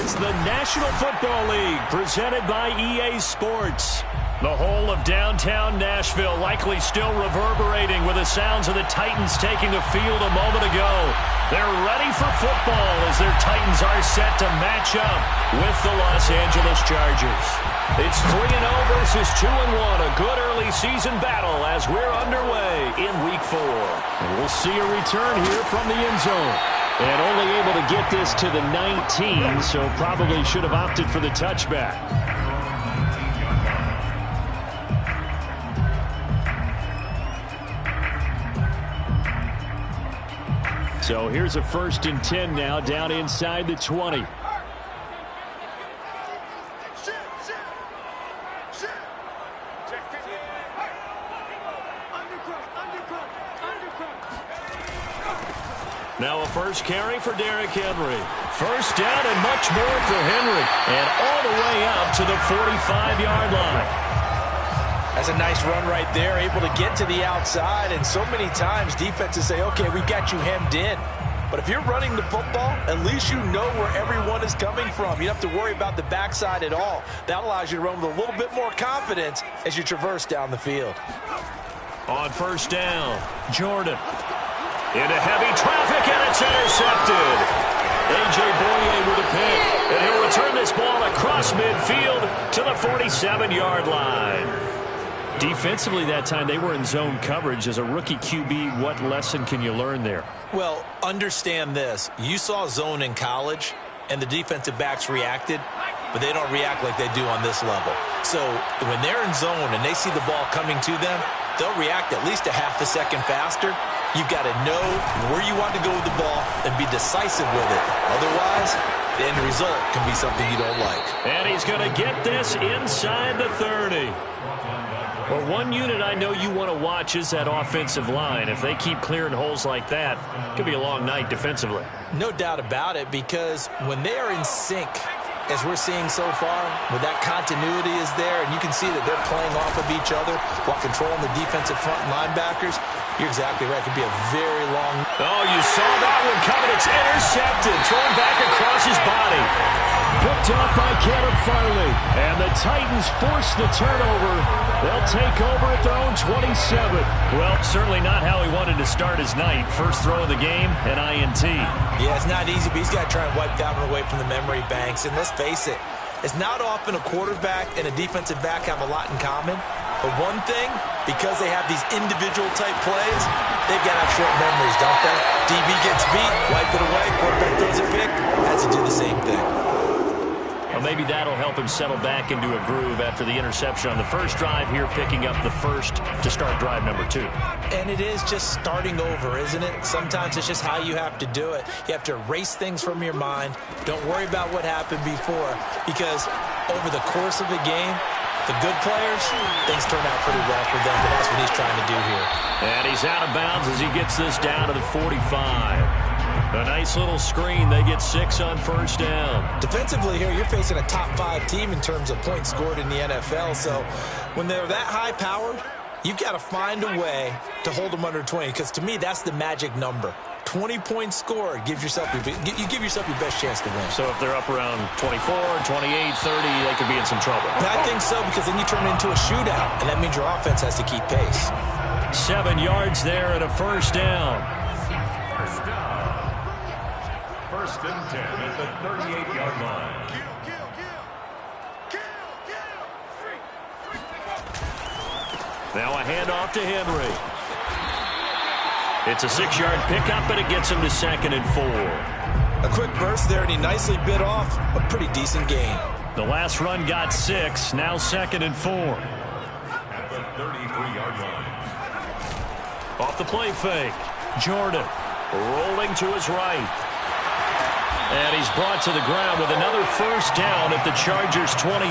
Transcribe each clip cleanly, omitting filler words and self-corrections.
It's the National Football League presented by EA Sports. The whole of downtown Nashville likely still reverberating with the sounds of the Titans taking the field a moment ago. They're ready for football as their Titans are set to match up with the Los Angeles Chargers. It's 3-0 versus 2-1, a good early season battle as we're underway in Week 4. And we'll see a return here from the end zone. And only able to get this to the 19, so probably should have opted for the touchback. So here's a 1st and 10 now down inside the 20. Now a first carry for Derrick Henry. First down and much more for Henry. And all the way up to the 45-yard line. That's a nice run right there, able to get to the outside. And so many times defenses say, okay, we got you hemmed in. But if you're running the football, at least you know where everyone is coming from. You don't have to worry about the backside at all. That allows you to run with a little bit more confidence as you traverse down the field. On first down, Jordan. Into heavy traffic, and it's intercepted. A.J. Boye with a pick. And he'll return this ball across midfield to the 47-yard line. Defensively that time, they were in zone coverage. As a rookie QB, what lesson can you learn there? Well, understand this. You saw zone in college, and the defensive backs reacted, but they don't react like they do on this level. So when they're in zone and they see the ball coming to them, they'll react at least a half a second faster. You've got to know where you want to go with the ball and be decisive with it. Otherwise, the end result can be something you don't like. And he's going to get this inside the 30. Well, one unit I know you want to watch is that offensive line. If they keep clearing holes like that, it could be a long night defensively. No doubt about it, because when they are in sync, as we're seeing so far, with that continuity is there, and you can see that they're playing off of each other while controlling the defensive front linebackers, you're exactly right. It could be a very long... Oh, you saw that one coming. It's intercepted, thrown back across his body. Picked up by Caleb Farley. And the Titans force the turnover. They'll take over at their own 27. Well, certainly not how he wanted to start his night. First throw of the game, an INT. Yeah, it's not easy, but he's got to try and wipe that one away from the memory banks. And let's face it, it's not often a quarterback and a defensive back have a lot in common. But one thing, because they have these individual type plays, they've got to have short memories, don't they? DB gets beat, wipe it away, quarterback throws a pick, has to do the same thing. Well, maybe that'll help him settle back into a groove after the interception on the first drive here, picking up the first to start drive number 2. And it is just starting over, isn't it? Sometimes it's just how you have to do it. You have to erase things from your mind. Don't worry about what happened before, because over the course of a game, the good players, things turn out pretty well for them, and that's what he's trying to do here. And he's out of bounds as he gets this down to the 45. A nice little screen. They get 6 on first down. Defensively here, you're facing a top-5 team in terms of points scored in the NFL. So when they're that high-powered, you've got to find a way to hold them under 20, because to me, that's the magic number. 20 points scored gives yourself you give yourself your best chance to win. So if they're up around 24, 28, 30, they could be in some trouble. I think so, because then you turn it into a shootout, and that means your offense has to keep pace. 7 yards there and a first down. First and 10 at the 38-yard line. Now a handoff to Henry. It's a 6-yard pickup, but it gets him to 2nd and 4. A quick burst there, and he nicely bit off a pretty decent gain. The last run got 6, now 2nd and 4. At the 33-yard line. Off the play fake. Jordan rolling to his right. And he's brought to the ground with another first down at the Chargers' 23.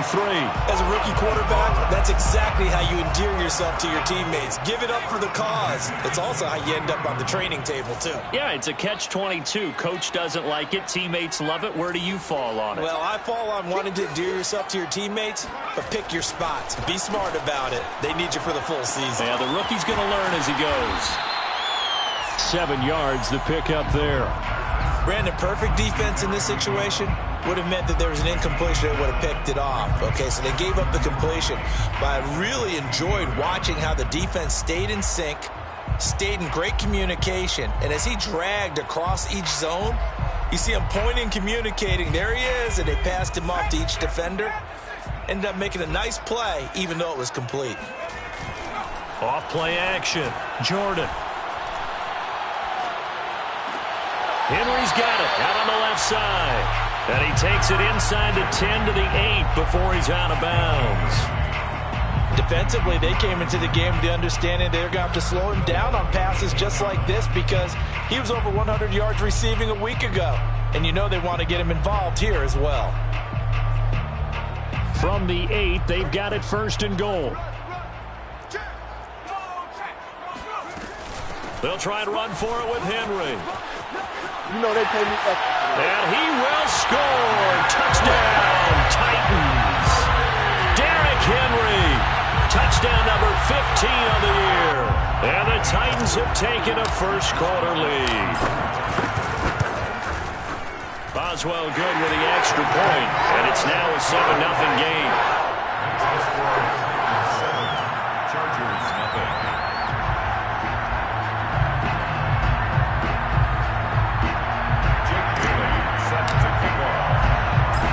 As a rookie quarterback, that's exactly how you endear yourself to your teammates. Give it up for the cause. It's also how you end up on the training table, too. Yeah, it's a catch-22. Coach doesn't like it. Teammates love it. Where do you fall on it? Well, I fall on wanting to endear yourself to your teammates, but pick your spots. Be smart about it. They need you for the full season. Yeah, the rookie's going to learn as he goes. 7 yards, the pickup there. Brandon, perfect defense in this situation would have meant that there was an incompletion that would have picked it off. Okay, so they gave up the completion. But I really enjoyed watching how the defense stayed in sync, stayed in great communication, and as he dragged across each zone, you see him pointing, communicating. There he is, and they passed him off to each defender. Ended up making a nice play, even though it was complete. Off play action. Jordan. Henry's got it out on the left side. And he takes it inside the 10 to the 8 before he's out of bounds. Defensively, they came into the game with the understanding they're going to have to slow him down on passes just like this because he was over 100 yards receiving a week ago. And you know they want to get him involved here as well. From the 8, they've got it 1st and goal. They'll try and run for it with Henry. You know they pay me extra. And he will score. Touchdown, Titans. Derrick Henry. Touchdown number 15 of the year. And the Titans have taken a first-quarter lead. Boswell good with the extra point, and it's now a 7-0 game. Chargers, nothing.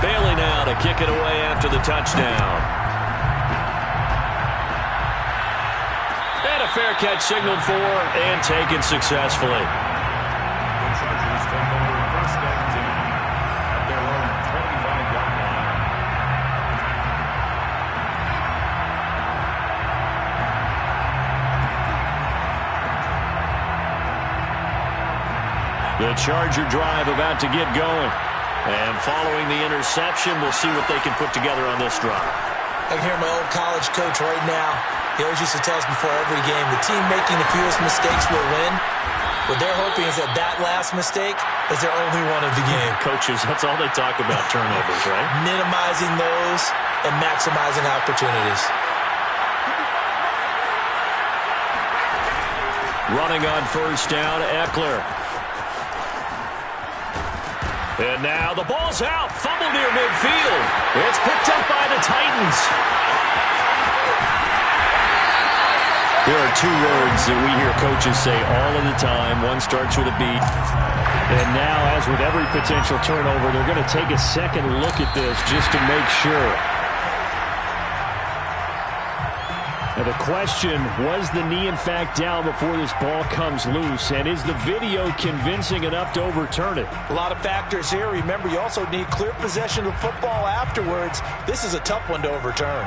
Bailey now to kick it away after the touchdown. And a fair catch signaled for and taken successfully. The Chargers take over 1st and 10 at their own 25-yard line. The Charger drive about to get going. And following the interception, we'll see what they can put together on this drive. I can hear my old college coach right now. He always used to tell us before every game, the team making the fewest mistakes will win. What they're hoping is that that last mistake is their only one of the game. Coaches, that's all they talk about, turnovers, right? Minimizing those and maximizing opportunities. Running on 1st down, Eckler. And now the ball's out. Fumble near midfield. It's picked up by the Titans. There are 2 words that we hear coaches say all of the time. One starts with a B. And now, as with every potential turnover, they're going to take a second look at this just to make sure. Now the question, was the knee in fact down before this ball comes loose? And is the video convincing enough to overturn it? A lot of factors here. Remember, you also need clear possession of the football afterwards. This is a tough one to overturn.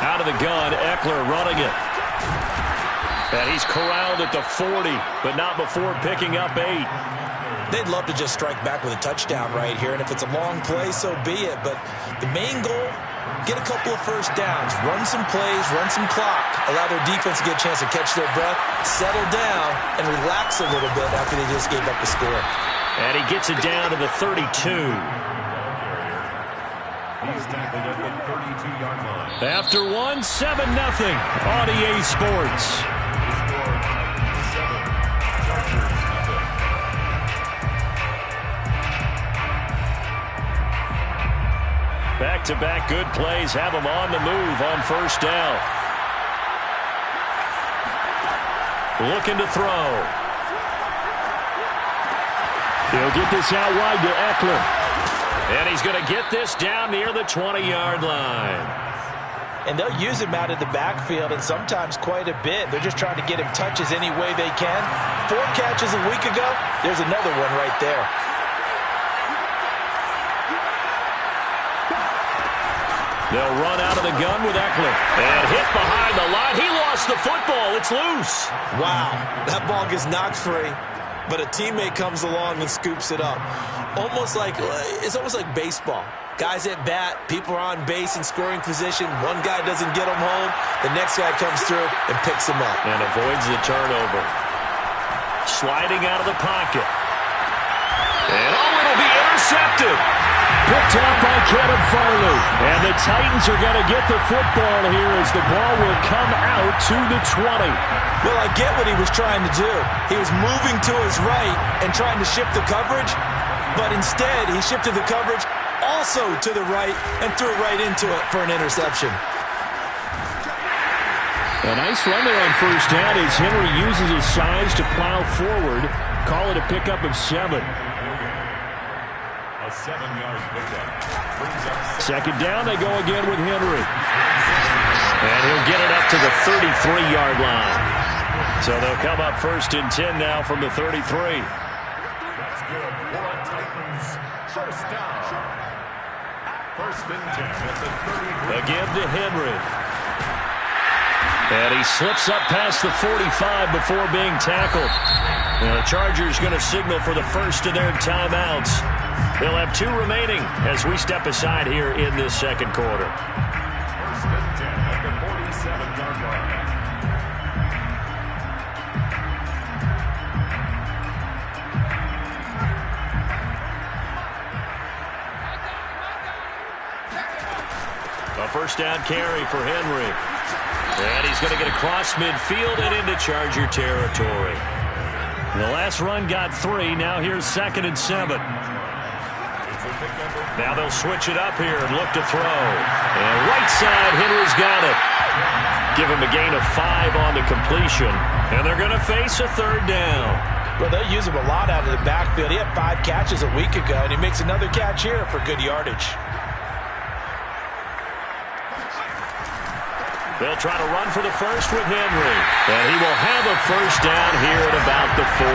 Out of the gun, Eckler running it. And he's corralled at the 40, but not before picking up 8. They'd love to just strike back with a touchdown right here, and if it's a long play, so be it. But the main goal, get a couple of 1st downs, run some plays, run some clock, allow their defense to get a chance to catch their breath, settle down, and relax a little bit after they just gave up the score. And he gets it down to the 32. He's tackled at the 32-yard line. After 1, 7-0 on EA Sports. Back-to-back good plays have them on the move on 1st down. Looking to throw. He'll get this out wide to Eckler. And he's going to get this down near the 20-yard line. And they'll use him out of the backfield, and sometimes quite a bit. They're just trying to get him touches any way they can. 4 catches a week ago. There's another one right there. They'll run out of the gun with Eckler. And hit behind the line. He lost the football. It's loose. Wow. That ball gets knocked free, but a teammate comes along and scoops it up. It's almost like baseball. Guys at bat, people are on base in scoring position. One guy doesn't get him home. The next guy comes through and picks him up. And avoids the turnover. Sliding out of the pocket. And it'll be intercepted. Picked up by Kevin Farley. And the Titans are going to get the football here as the ball will come out to the 20. Well, I get what he was trying to do. He was moving to his right and trying to shift the coverage, but instead he shifted the coverage also to the right and threw right into it for an interception. A nice run there on first down as Henry uses his size to plow forward. Call it a pickup of 7. A 7-yard pickup. Second down, they go again with Henry. And he'll get it up to the 33-yard line. So they'll come up first and 10 now from the 33. That's good. For Titans, first down. First and 10 at the 33. Again to Henry. And he slips up past the 45 before being tackled. And the Chargers going to signal for the first of their timeouts. They'll have 2 remaining as we step aside here in this second quarter. First and 10 at the 47-yard line. A first down carry for Henry. And he's going to get across midfield and into Charger territory. The last run got 3. Now here's 2nd and 7. Now they'll switch it up here and look to throw. And right side, Henry's got it. Give him a gain of 5 on the completion. And they're going to face a 3rd down. Well, they'll use him a lot out of the backfield. He had 5 catches a week ago, and he makes another catch here for good yardage. They'll try to run for the first with Henry. And he will have a first down here at about the 40.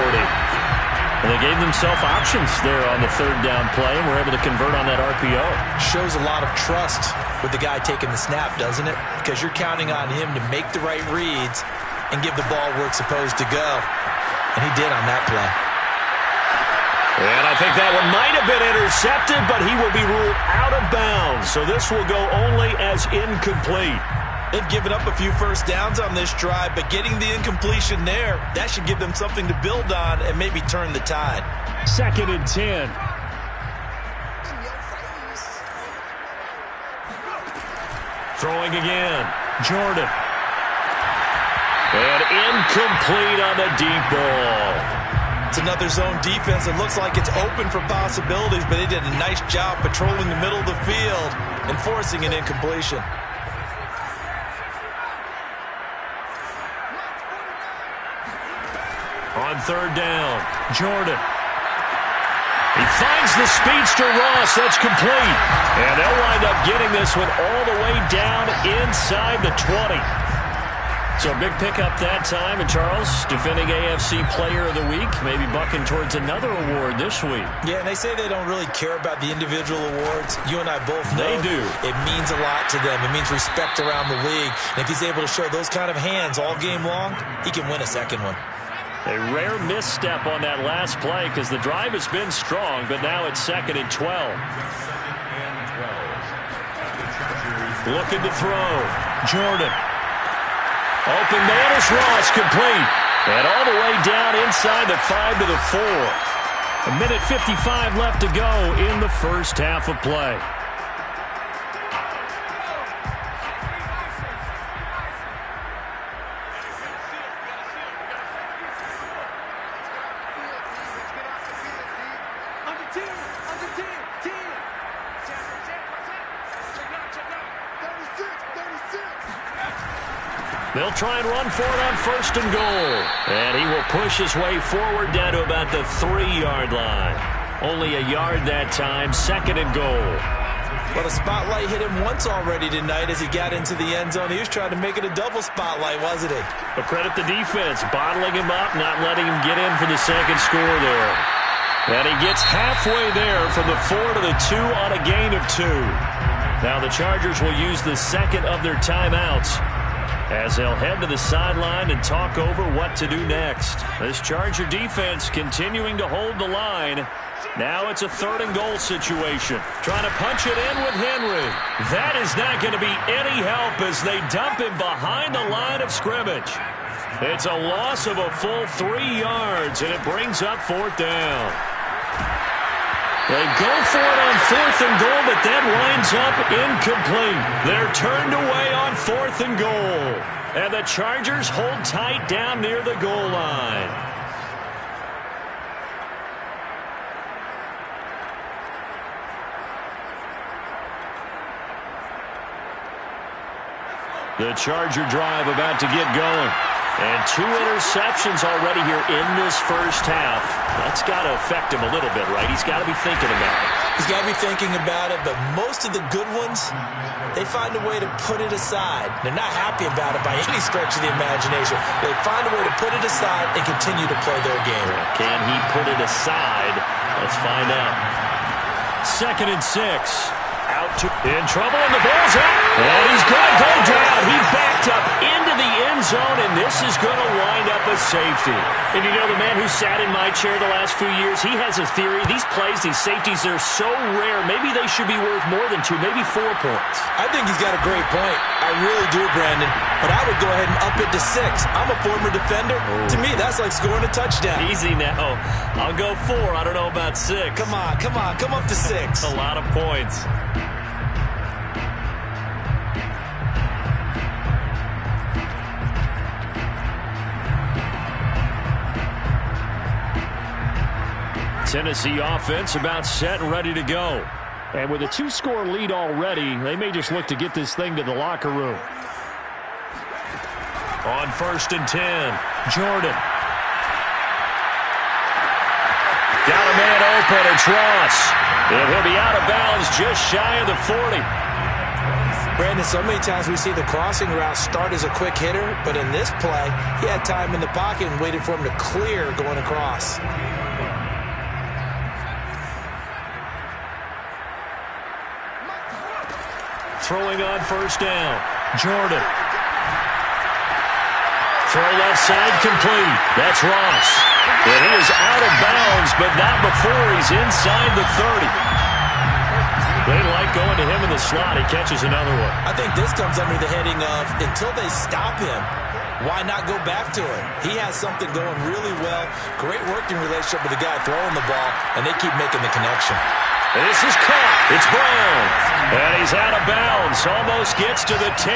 And they gave themselves options there on the 3rd down play and were able to convert on that RPO. Shows a lot of trust with the guy taking the snap, doesn't it? Because you're counting on him to make the right reads and give the ball where it's supposed to go. And he did on that play. And I think that one might have been intercepted, but he will be ruled out of bounds. So this will go only as incomplete. They've given up a few first downs on this drive, but getting the incompletion there, that should give them something to build on and maybe turn the tide. 2nd and 10. Throwing again. Jordan. And incomplete on the deep ball. It's another zone defense. It looks like it's open for possibilities, but they did a nice job patrolling the middle of the field and forcing an incompletion. On 3rd down, Jordan. He finds the speedster Ross. That's complete. And they'll wind up getting this one all the way down inside the 20. So a big pickup that time. And Charles, defending AFC Player of the Week, maybe bucking towards another award this week. Yeah, and they say they don't really care about the individual awards. You and I both know they do. It means a lot to them. It means respect around the league. And if he's able to show those kind of hands all game long, he can win a second one. A rare misstep on that last play because the drive has been strong, but now it's 2nd and 12. Looking to throw. Jordan. Open man is Ross, complete. And all the way down inside the 5 to the 4. 1:55 left to go in the first half of play. They'll try and run for it on 1st and goal. And he will push his way forward down to about the 3-yard line. Only a yard that time, 2nd and goal. Well, the spotlight hit him once already tonight as he got into the end zone. He was trying to make it a double spotlight, wasn't he? But credit the defense, bottling him up, not letting him get in for the second score there. And he gets halfway there from the 4 to the 2 on a gain of 2. Now the Chargers will use the second of their timeouts as they'll head to the sideline and talk over what to do next. This Charger defense continuing to hold the line. Now it's a 3rd and goal situation. Trying to punch it in with Henry. That is not going to be any help as they dump him behind the line of scrimmage. It's a loss of a full 3 yards, and it brings up 4th down. They go for it on 4th and goal, but that winds up incomplete. They're turned away on 4th and goal. And the Chargers hold tight down near the goal line. The Charger drive about to get going. And 2 interceptions already here in this first half. That's got to affect him a little bit, right? He's got to be thinking about it. He's got to be thinking about it, but most of the good ones, they find a way to put it aside. They're not happy about it by any stretch of the imagination. They find a way to put it aside and continue to play their game. Can he put it aside? Let's find out. 2nd and 6. In trouble, and the ball's out. And he's going to go down. He backed up into the end zone, and this is going to wind up a safety. And you know, the man who sat in my chair the last few years, he has a theory. These plays, these safeties, they're so rare. Maybe they should be worth more than 2, maybe 4 points. I think he's got a great point. I really do, Brandon. But I would go ahead and up it to 6. I'm a former defender. Oh. To me, that's like scoring a touchdown. Easy now. I'll go 4. I don't know about 6. Come on. Come up to 6. That's a lot of points. Tennessee offense about set and ready to go. And with a 2-score lead already, they may just look to get this thing to the locker room. On 1st and 10, Jordan. Got a man open, it's Ross. And he'll be out of bounds just shy of the 40. Brandon, so many times we see the crossing route start as a quick hitter, but in this play, he had time in the pocket and waited for him to clear going across. Throwing on 1st down, Jordan. Throw left side complete. That's Ross. And he is out of bounds, but not before he's inside the 30. They like going to him in the slot. He catches another one. I think this comes under the heading of, until they stop him, why not go back to him? He has something going really well. Great working relationship with the guy throwing the ball, and they keep making the connection. This is caught. It's Brown. And he's out of bounds. Almost gets to the 10.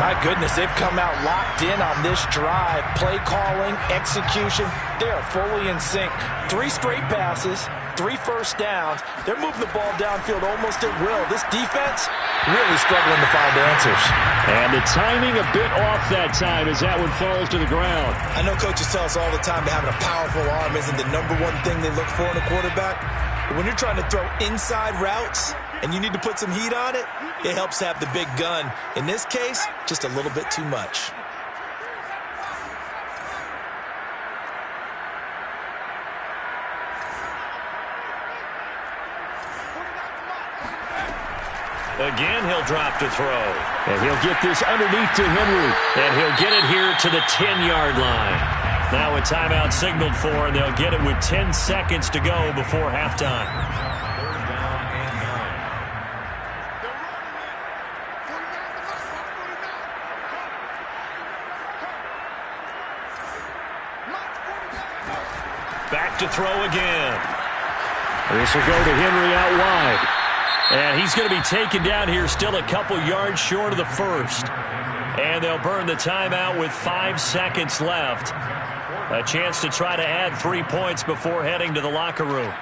My goodness, they've come out locked in on this drive. Play calling, execution, they are fully in sync. 3 straight passes, 3 first downs. They're moving the ball downfield almost at will. This defense really struggling to find answers. And the timing a bit off that time as that one falls to the ground. I know coaches tell us all the time that having a powerful arm isn't the #1 thing they look for in a quarterback. But when you're trying to throw inside routes and you need to put some heat on it, it helps have the big gun. In this case, just a little bit too much. Again, he'll drop to throw. And he'll get this underneath to Henry. And he'll get it here to the 10-yard line. Now a timeout signaled for, and they'll get it with 10 seconds to go before halftime. Back to throw again. This will go to Henry out wide. And he's going to be taken down here still a couple yards short of the first. And they'll burn the timeout with 5 seconds left. A chance to try to add 3 points before heading to the locker room.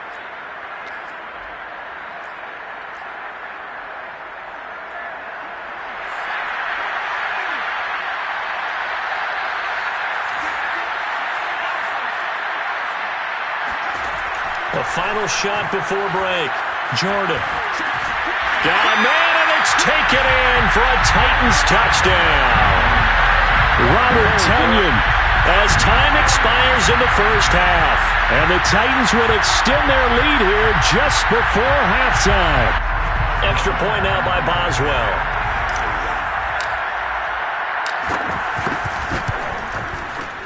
The final shot before break. Jordan. Got a man, and it's taken in for a Titans touchdown. Robert Tonyan, as time expires in the first half. And the Titans would extend their lead here just before halftime. Extra point now by Boswell.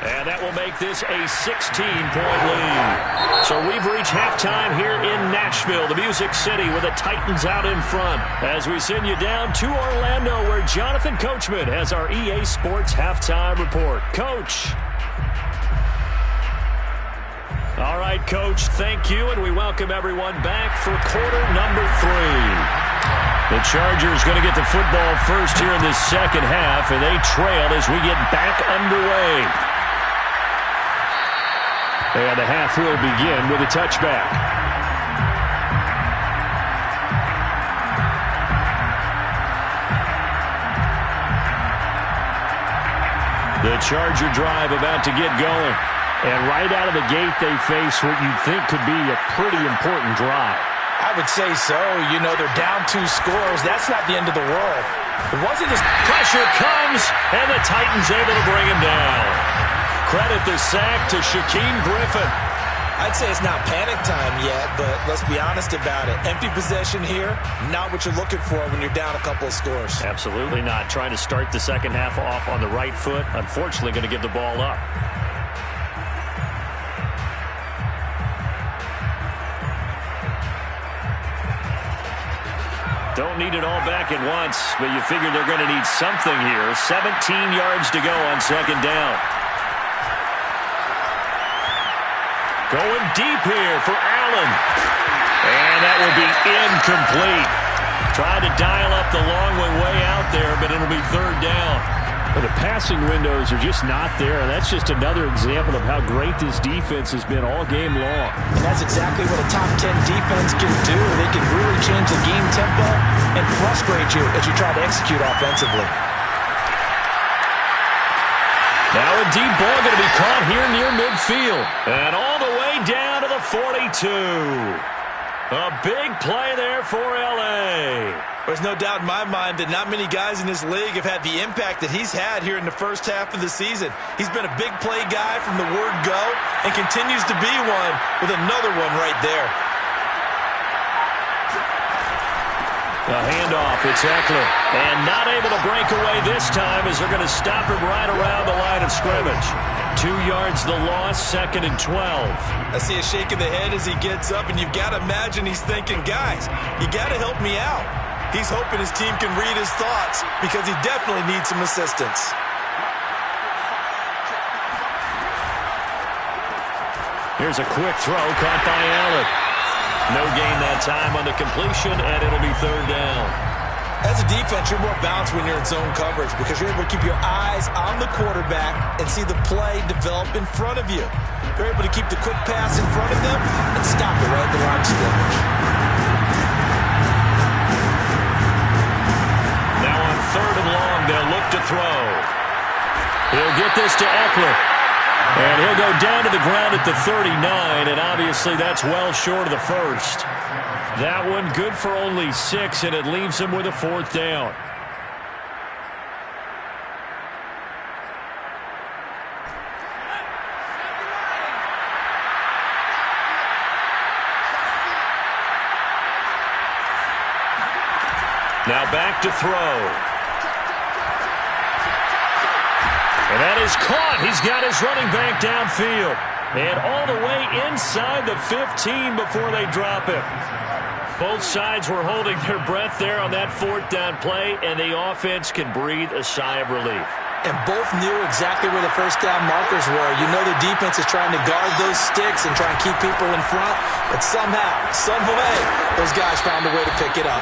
And that will make this a 16-point lead. So we've reached halftime here in Nashville, the Music City, with the Titans out in front. As we send you down to Orlando, where Jonathan Coachman has our EA Sports halftime report. Coach. All right, Coach, thank you, and we welcome everyone back for quarter number 3. The Chargers going to get the football first here in this second half, and they trail as we get back underway. And the half will begin with a touchback. The Charger drive about to get going. And right out of the gate, they face what you'd think could be a pretty important drive. I would say so. You know, they're down 2 scores. That's not the end of the world. It wasn't just pressure comes, and the Titans able to bring him down. Credit the sack to Shaquem Griffin. I'd say it's not panic time yet, but let's be honest about it. Empty possession here, not what you're looking for when you're down a couple of scores. Absolutely not. Trying to start the second half off on the right foot. Unfortunately, going to give the ball up. Don't need it all back at once, but you figure they're going to need something here. 17 yards to go on second down. Going deep here for Allen. And that will be incomplete. Tried to dial up the long way out there, but it'll be third down. But the passing windows are just not there. That's just another example of how great this defense has been all game long. And that's exactly what a top 10 defense can do. They can really change the game tempo and frustrate you as you try to execute offensively. Now a deep ball going to be caught here near midfield. And all the way down to the 42. A big play there for L.A. There's no doubt in my mind that not many guys in this league have had the impact that he's had here in the first half of the season. He's been a big play guy from the word go and continues to be one with another one right there. The handoff, it's Eckler. And not able to break away this time as they're going to stop him right around the line of scrimmage. 2 yards the loss, 2nd and 12. I see a shake of the head as he gets up, and you've got to imagine he's thinking, guys, you got to help me out. He's hoping his team can read his thoughts because he definitely needs some assistance. Here's a quick throw caught by Allen. No gain that time on the completion, and it'll be third down. As a defense, you're more balanced when you're in zone coverage because you're able to keep your eyes on the quarterback and see the play develop in front of you. You're able to keep the quick pass in front of them and stop it right at the line of scrimmage. Now on 3rd and long, they'll look to throw. He'll get this to Eckler. And he'll go down to the ground at the 39, and obviously that's well short of the first. That one good for only 6, and it leaves him with a 4th down. Now back to throw. And that is caught. He's got his running back downfield. And all the way inside the 15 before they drop him. Both sides were holding their breath there on that 4th down play, and the offense can breathe a sigh of relief. And both knew exactly where the first down markers were. You know the defense is trying to guard those sticks and try and keep people in front. But somehow, some way, those guys found a way to pick it up.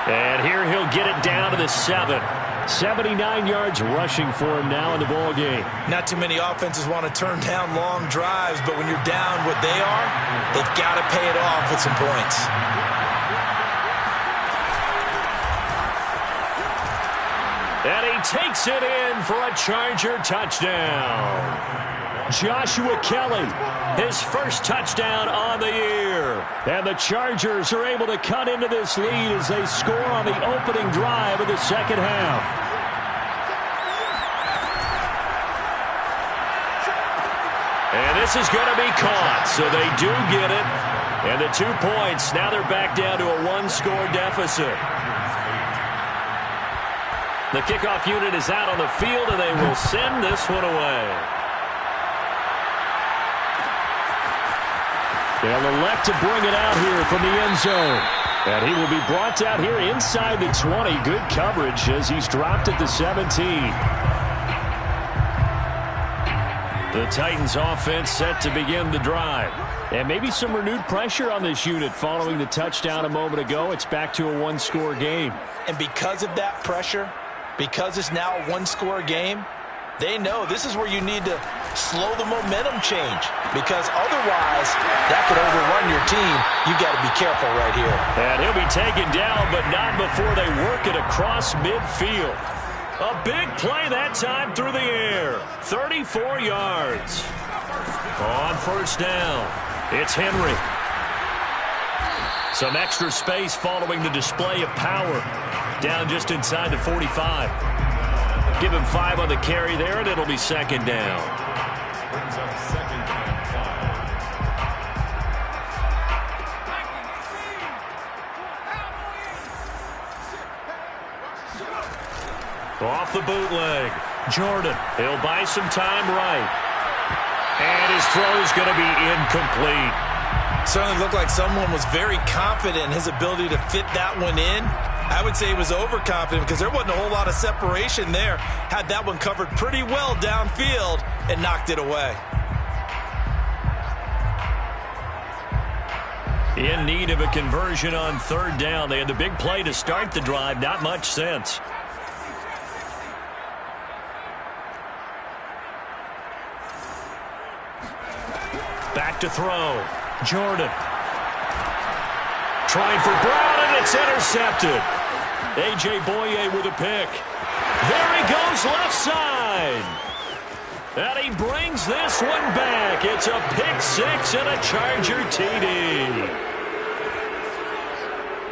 And here he'll get it down to the 7. 79 yards rushing for him now in the ball game. Not too many offenses want to turn down long drives, but when you're down what they are, they've got to pay it off with some points. And he takes it in for a Charger touchdown. Joshua Kelly, his first touchdown on the year. And the Chargers are able to cut into this lead as they score on the opening drive of the second half. And this is going to be caught, so they do get it. And the 2 points, now they're back down to a 1-score deficit. The kickoff unit is out on the field, and they will send this one away. They'll elect to bring it out here from the end zone. And he will be brought out here inside the 20. Good coverage as he's dropped at the 17. The Titans offense set to begin the drive. And maybe some renewed pressure on this unit following the touchdown a moment ago. It's back to a one-score game. And because of that pressure, because it's now a one-score game, they know this is where you need to slow the momentum change, because otherwise that could overrun your team. You got to be careful right here. And he'll be taken down, but not before they work it across midfield. A big play that time through the air. 34 yards. On first down, it's Henry. Some extra space following the display of power. Down just inside the 45. Give him 5 on the carry there, and it'll be second down. Brings up second and 5. Off the bootleg. Jordan. He'll buy some time right. And his throw is going to be incomplete. Certainly looked like someone was very confident in his ability to fit that one in. I would say he was overconfident because there wasn't a whole lot of separation there. Had that one covered pretty well downfield and knocked it away. In need of a conversion on third down. They had the big play to start the drive. Not much sense. Back to throw. Jordan. Trying for Brown, and it's intercepted. A.J. Boye with a pick. There he goes left side. And he brings this one back. It's a pick six and a Charger TD.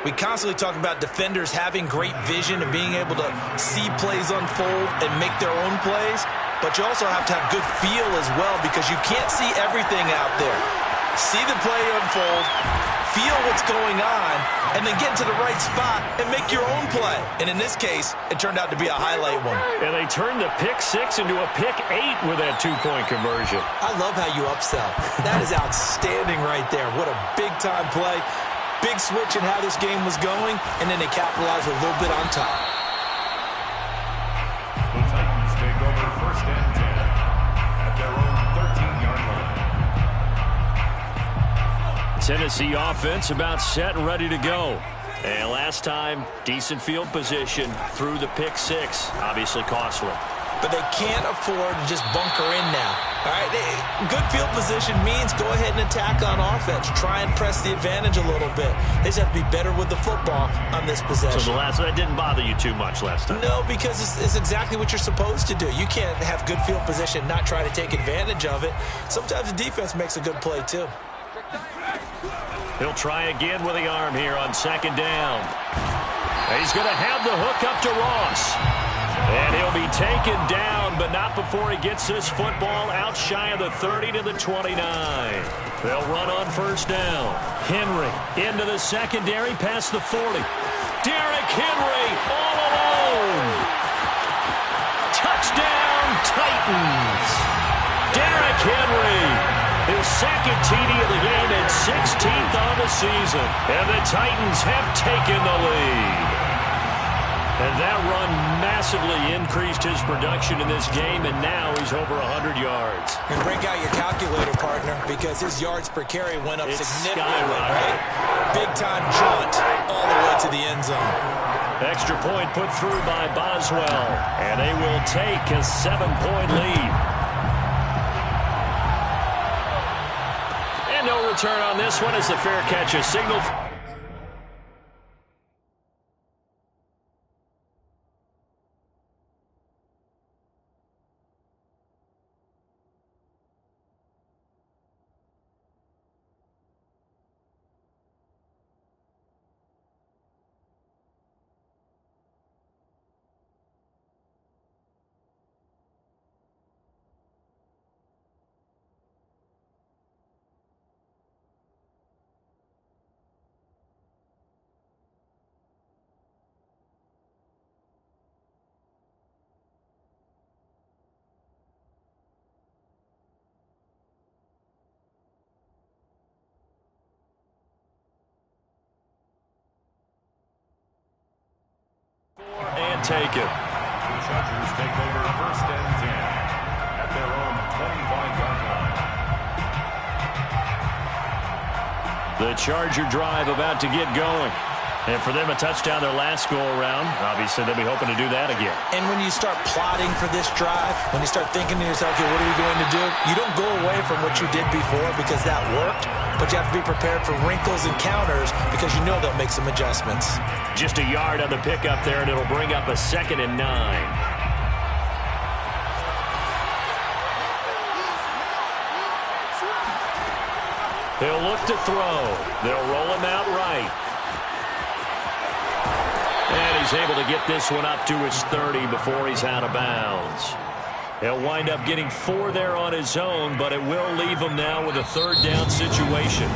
We constantly talk about defenders having great vision and being able to see plays unfold and make their own plays. But you also have to have good feel as well, because you can't see everything out there. See the play unfold, feel what's going on, and then get to the right spot and make your own play. And in this case, it turned out to be a highlight one. And they turned the pick six into a pick 8 with that two-point conversion. I love how you upsell. That is outstanding right there. What a big-time play. Big switch in how this game was going, and then they capitalized a little bit on top. The Titans take over first and 10 at their own 13-yard line. Tennessee offense about set and ready to go. And last time, decent field position through the pick six. Obviously costly. But they can't afford to just bunker in now. All right, good field position means go ahead and attack on offense. Try and press the advantage a little bit. They just have to be better with the football on this possession. So that didn't bother you too much last time? No, because it's exactly what you're supposed to do. You can't have good field position and not try to take advantage of it. Sometimes the defense makes a good play too. He'll try again with the arm here on second down. He's going to have the hook up to Ross. And he'll be taken down, but not before he gets this football out shy of the 30 to the 29. They'll run on first down. Henry into the secondary past the 40. Derrick Henry all alone. Touchdown, Titans. Derrick Henry, his second TD of the game and 16th on the season. And the Titans have taken the lead. And that run massively increased his production in this game, and now he's over 100 yards. And break out your calculator, partner, because his yards per carry went up significantly, skyrocketed. right? Big-time jaunt all the way to the end zone. Extra point put through by Boswell, and they will take a 7-point lead. And no return on this one as the fair catch is signaled. And take it. The Chargers take over first and 10 at their own 25 The Charger drive about to get going. And for them, a touchdown their last go-around. Obviously, they'll be hoping to do that again. And when you start plotting for this drive, when you start thinking to yourself, okay, what are we going to do? You don't go away from what you did before because that worked, but you have to be prepared for wrinkles and counters because you know they'll make some adjustments. Just a yard on the pickup there, and it'll bring up a 2nd and 9. He'll look to throw. They'll roll him out right. And he's able to get this one up to his 30 before he's out of bounds. He'll wind up getting 4 there on his own, but it will leave him now with a 3rd down situation.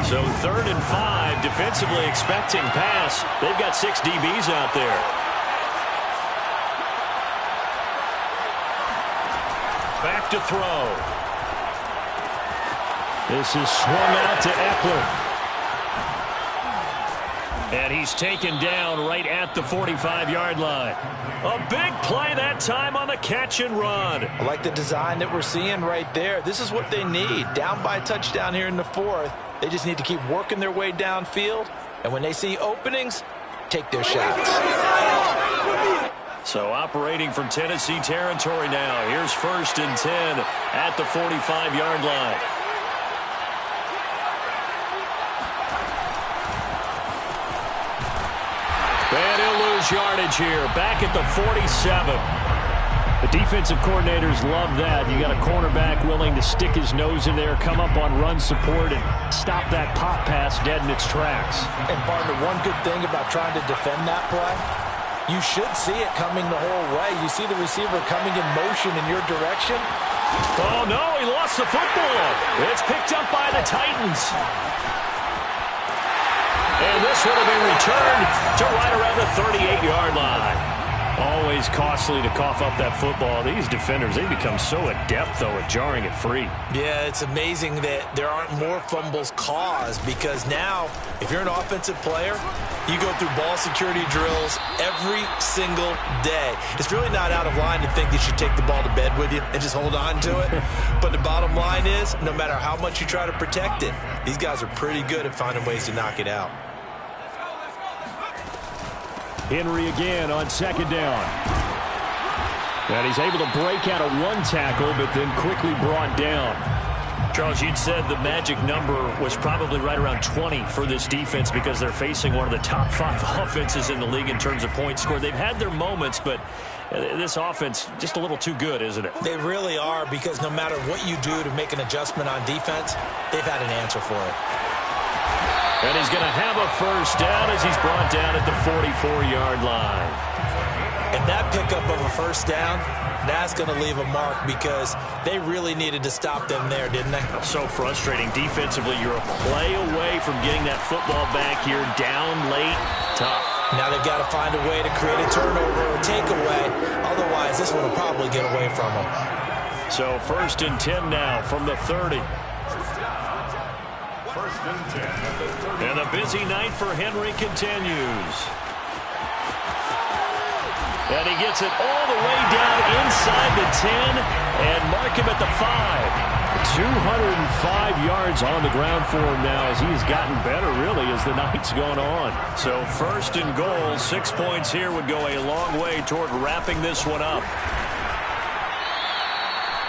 So 3rd and 5, defensively expecting pass. They've got 6 DBs out there. Back to throw. This is swung out to Eckler. And he's taken down right at the 45-yard line. A big play that time on the catch and run. I like the design that we're seeing right there. This is what they need. Down by a touchdown here in the 4th. They just need to keep working their way downfield. And when they see openings, take their shots. So operating from Tennessee territory now. Here's 1st and 10 at the 45-yard line. And he'll lose yardage here. Back at the 47. The defensive coordinators love that. You got a cornerback willing to stick his nose in there, come up on run support, and stop that pop pass dead in its tracks. And partner, one good thing about trying to defend that play, you should see it coming the whole way. You see the receiver coming in motion in your direction. Oh, no, he lost the football. It's picked up by the Titans. And this would have been returned to right around the 38-yard line. Always costly to cough up that football. These defenders, they become so adept, though, at jarring it free. Yeah, it's amazing that there aren't more fumbles caused because now, if you're an offensive player, you go through ball security drills every single day. It's really not out of line to think you should take the ball to bed with you and just hold on to it. But the bottom line is, no matter how much you try to protect it, these guys are pretty good at finding ways to knock it out. Henry again on 2nd down. And he's able to break out of 1 tackle, but then quickly brought down. Charles, you'd said the magic number was probably right around 20 for this defense because they're facing one of the top 5 offenses in the league in terms of points scored. They've had their moments, but this offense just a little too good, isn't it? They really are because no matter what you do to make an adjustment on defense, they've had an answer for it. And he's going to have a 1st down as he's brought down at the 44-yard line. And that pickup of a 1st down, that's going to leave a mark because they really needed to stop them there, didn't they? So frustrating. Defensively, you're a play away from getting that football back here down late. Tough. Now they've got to find a way to create a turnover or takeaway. Otherwise, this one will probably get away from them. So 1st and 10 now from the 30. 1st and 10 at the 30. And the busy night for Henry continues. And he gets it all the way down inside the 10 and mark him at the 5. 205 yards on the ground for him now as he's gotten better, really, as the night's gone on. So 1st and goal, 6 points here would go a long way toward wrapping this one up.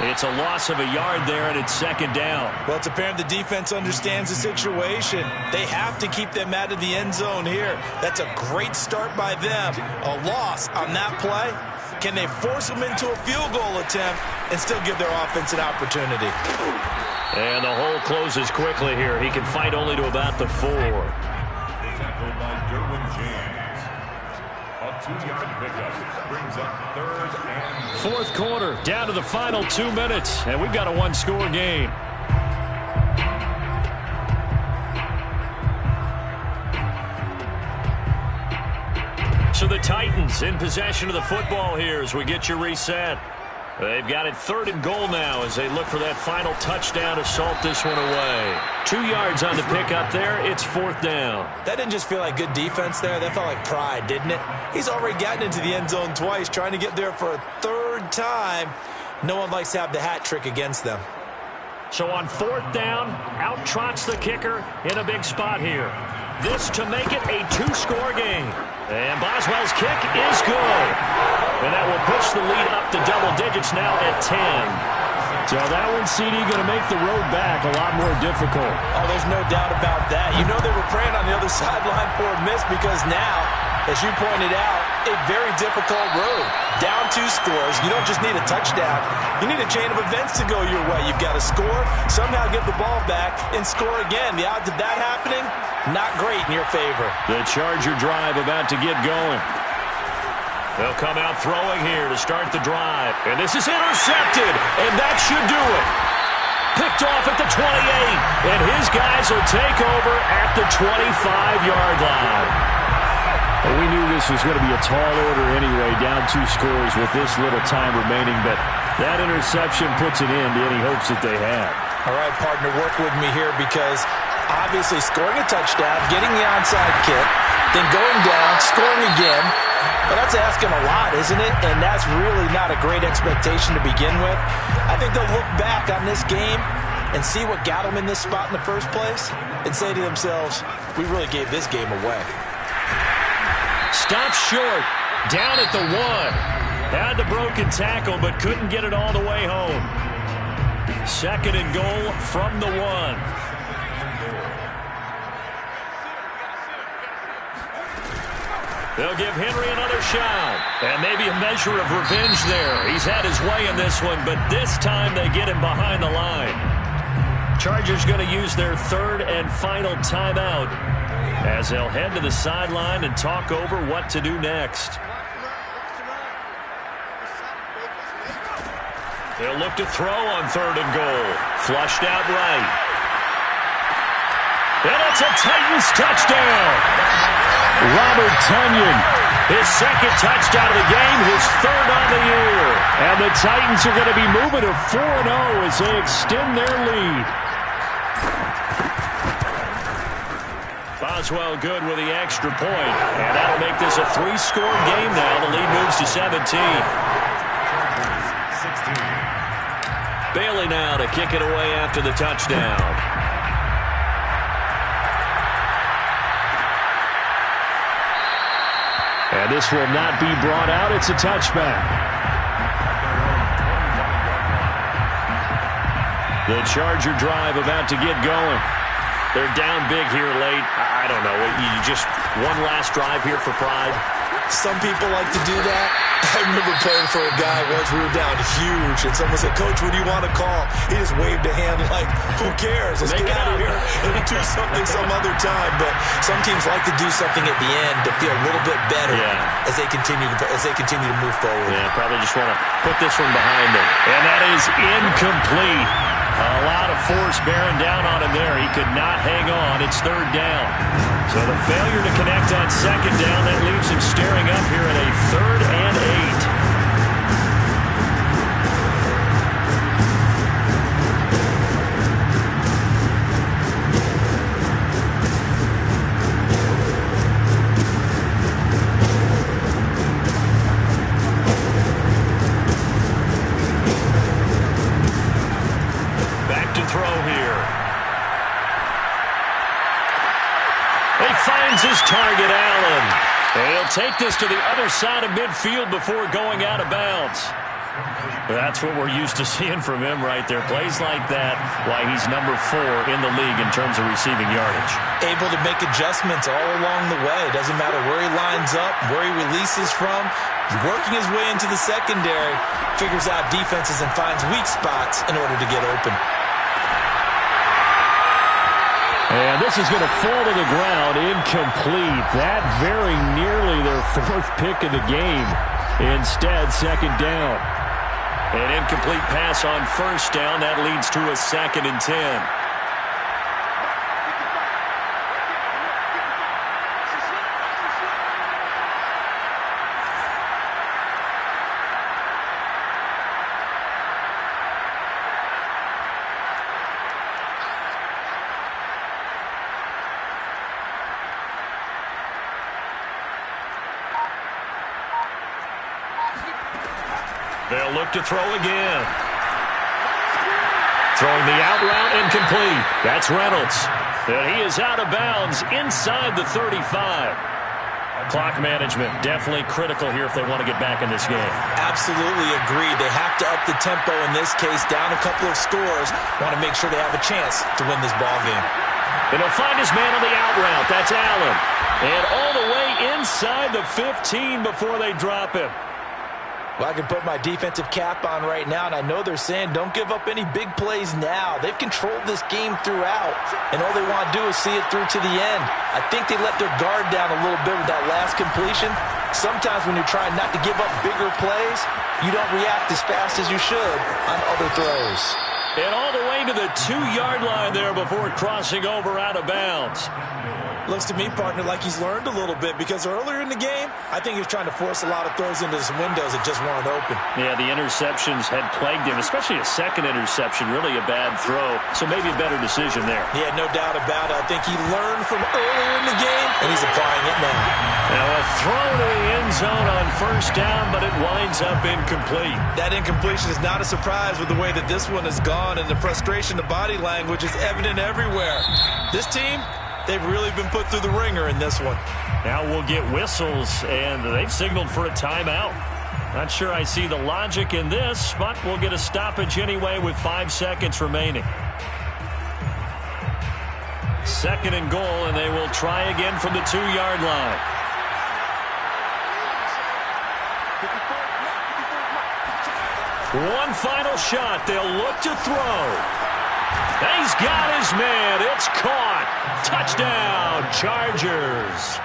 It's a loss of a yard there, and it's 2nd down. Well, it's apparent the defense understands the situation. They have to keep them out of the end zone here. That's a great start by them. A loss on that play. Can they force them into a field goal attempt and still give their offense an opportunity? And the hole closes quickly here. He can fight only to about the 4. Tackled by Derwin James. A 2-yard pickup brings up 3rd and 4th quarter, down to the final 2 minutes, and we've got a 1-score game. So the Titans in possession of the football here as we get you reset. They've got it 3rd and goal now as they look for that final touchdown to salt this one away. 2 yards on the pickup there. It's 4th down. That didn't just feel like good defense there. That felt like pride, didn't it? He's already gotten into the end zone twice, trying to get there for a 3rd time. No one likes to have the hat trick against them. So on 4th down, out trots the kicker in a big spot here. This to make it a 2-score game. And Boswell's kick is good. And that will push the lead up to double digits now at 10. So that one, CD, going to make the road back a lot more difficult. Oh, there's no doubt about that. You know they were praying on the other sideline for a miss because now, as you pointed out, a very difficult road. Down 2 scores. You don't just need a touchdown. You need a chain of events to go your way. You've got to score, somehow get the ball back, and score again. The odds of that happening, not great in your favor. The Charger drive about to get going. They'll come out throwing here to start the drive. And this is intercepted, and that should do it. Picked off at the 28, and his guys will take over at the 25-yard line. Well, we knew this was going to be a tall order anyway, down 2 scores with this little time remaining, but that interception puts an end to any hopes that they had. All right, partner, work with me here because obviously scoring a touchdown, getting the onside kick, then going down, scoring again, well, that's asking a lot, isn't it? And that's really not a great expectation to begin with. I think they'll look back on this game and see what got them in this spot in the first place and say to themselves, we really gave this game away. Stopped short, down at the 1. Had the broken tackle, but couldn't get it all the way home. 2nd and goal from the 1. They'll give Henry another shot. And maybe a measure of revenge there. He's had his way in this one, but this time they get him behind the line. Chargers going to use their 3rd and final timeout as they'll head to the sideline and talk over what to do next. They'll look to throw on 3rd and goal. Flushed out right. And it's a Titans touchdown. Robert Tonyan, his 2nd touchdown of the game, his 3rd on the year. And the Titans are going to be moving to 4-0 as they extend their lead. Boswell good with the extra point. And that'll make this a 3-score game now. The lead moves to 17. Bailey now to kick it away after the touchdown. And this will not be brought out. It's a touchback. The Charger drive about to get going. They're down big here late. I don't know. You just one last drive here for pride. Some people like to do that. I remember playing for a guy once. We were down huge, and someone said, "Coach, what do you want to call?" He just waved a hand like, "Who cares? Let's get out of here and do something some other time." But some teams like to do something at the end to feel a little bit better as they continue to move forward. Yeah, probably just want to put this one behind them. And that is incomplete. A lot of force bearing down on him there. He could not hang on. It's 3rd down. So the failure to connect on 2nd down, that leaves him staring up here at a 3rd and 8. His target, Allen. And he'll take this to the other side of midfield before going out of bounds. That's what we're used to seeing from him right there. Plays like that, why he's number 4 in the league in terms of receiving yardage. Able to make adjustments all along the way. Doesn't matter where he lines up, where he releases from. Working his way into the secondary. Figures out defenses and finds weak spots in order to get open. And this is going to fall to the ground, incomplete. That very nearly their 4th pick of the game. Instead, 2nd down. An incomplete pass on 1st down. That leads to a 2nd and 10. They'll look to throw again. Throwing the out route incomplete. That's Reynolds. And he is out of bounds inside the 35. Clock management definitely critical here if they want to get back in this game. Absolutely agreed. They have to up the tempo in this case, down a couple of scores. Want to make sure they have a chance to win this ball game. And he'll find his man on the out route. That's Allen. And all the way inside the 15 before they drop him. Well, I can put my defensive cap on right now, and I know they're saying don't give up any big plays now. They've controlled this game throughout, and all they want to do is see it through to the end. I think they let their guard down a little bit with that last completion. Sometimes when you're trying not to give up bigger plays, you don't react as fast as you should on other throws. And all the way to the 2-yard line there before crossing over out of bounds. Looks to me, partner, like he's learned a little bit because earlier in the game, I think he was trying to force a lot of throws into some windows that just weren't open. Yeah, the interceptions had plagued him, especially a second interception, really a bad throw. So maybe a better decision there. Yeah, no doubt about it. I think he learned from earlier in the game, and he's applying it now. Now a throw to the end zone on first down, but it winds up incomplete. That incompletion is not a surprise with the way that this one has gone, and the frustration, the body language is evident everywhere. This team, they've really been put through the ringer in this one. Now we'll get whistles, and they've signaled for a timeout. Not sure I see the logic in this, but we'll get a stoppage anyway with 5 seconds remaining. 2nd and goal, and they will try again from the 2-yard line. One final shot. They'll look to throw. He's got his man. It's caught. Touchdown, Chargers.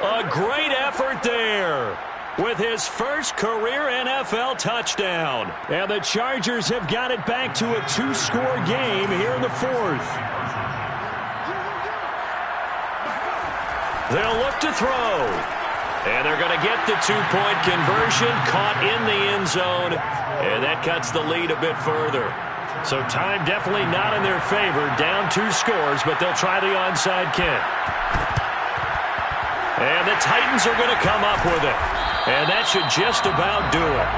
A great effort there with his first career NFL touchdown. And the Chargers have got it back to a 2-score game here in the 4th. They'll look to throw. And they're going to get the 2-point conversion, caught in the end zone. And that cuts the lead a bit further. So time definitely not in their favor. Down 2 scores, but they'll try the onside kick. And the Titans are going to come up with it. And that should just about do it.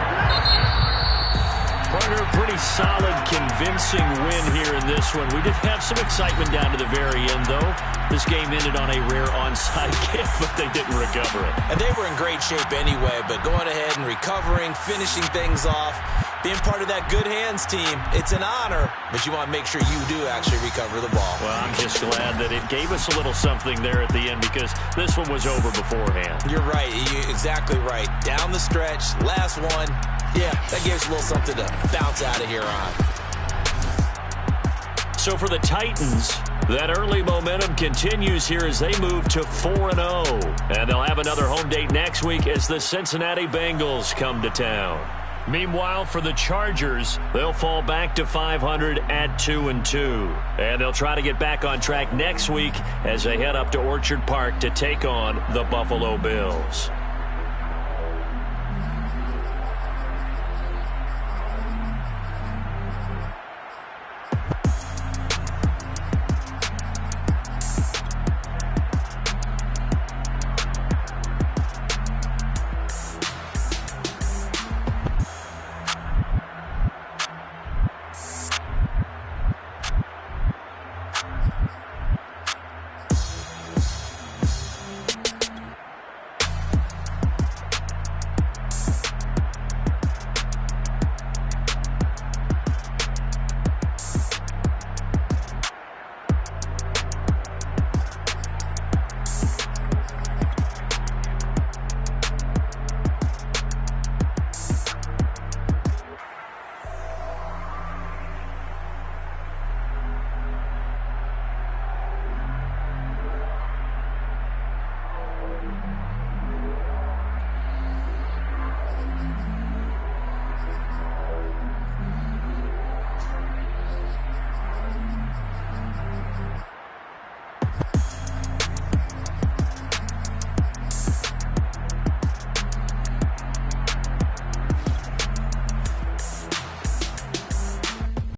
Partner, pretty solid, convincing win here in this one. We did have some excitement down to the very end, though. This game ended on a rare onside kick, but they didn't recover it. And they were in great shape anyway, but going ahead and recovering, finishing things off, being part of that good hands team, it's an honor, but you want to make sure you do actually recover the ball. Well, I'm just glad that it gave us a little something there at the end because this one was over beforehand. You're right. You're exactly right. Down the stretch, last one. Yeah, that gives a little something to bounce out of here on. So for the Titans, that early momentum continues here as they move to 4-0. And they'll have another home date next week as the Cincinnati Bengals come to town. Meanwhile, for the Chargers, they'll fall back to 500 at 2-2. And they'll try to get back on track next week as they head up to Orchard Park to take on the Buffalo Bills.